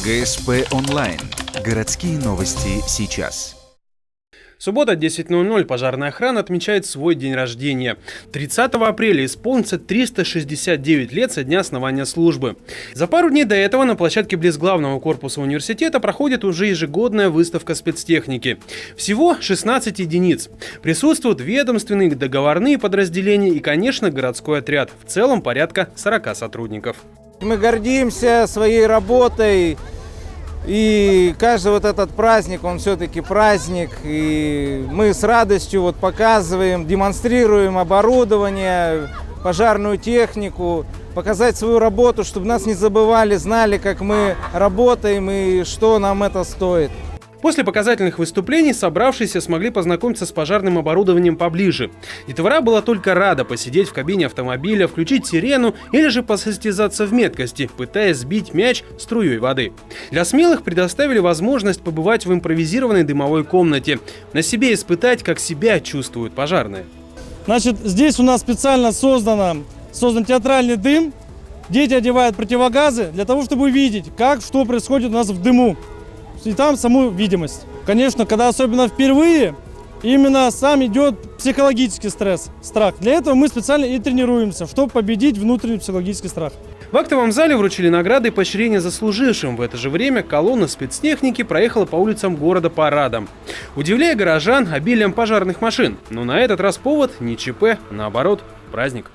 ГСП онлайн. Городские новости сейчас. Суббота, 10:00. Пожарная охрана отмечает свой день рождения. 30 апреля исполнится 369 лет со дня основания службы. За пару дней до этого на площадке близ главного корпуса университета проходит уже ежегодная выставка спецтехники. Всего 16 единиц. Присутствуют ведомственные, договорные подразделения и, конечно, городской отряд. В целом порядка 40 сотрудников. Мы гордимся своей работой. И каждый вот этот праздник, он все-таки праздник. И мы с радостью показываем, демонстрируем оборудование, пожарную технику, показать свою работу, чтобы нас не забывали, знали, как мы работаем и что нам это стоит. После показательных выступлений собравшиеся смогли познакомиться с пожарным оборудованием поближе. Детвора была только рада посидеть в кабине автомобиля, включить сирену или же посостязаться в меткости, пытаясь сбить мяч струей воды. Для смелых предоставили возможность побывать в импровизированной дымовой комнате, на себе испытать, как себя чувствуют пожарные. Значит, здесь у нас специально создан театральный дым. Дети одевают противогазы для того, чтобы увидеть, что происходит у нас в дыму. И там саму видимость. Конечно, когда особенно впервые, именно сам идет психологический стресс, страх. Для этого мы специально и тренируемся, чтобы победить внутренний психологический страх. В актовом зале вручили награды и поощрения заслужившим. В это же время колонна спецтехники проехала по улицам города парадом, удивляя горожан обилием пожарных машин. Но на этот раз повод не ЧП, наоборот, праздник.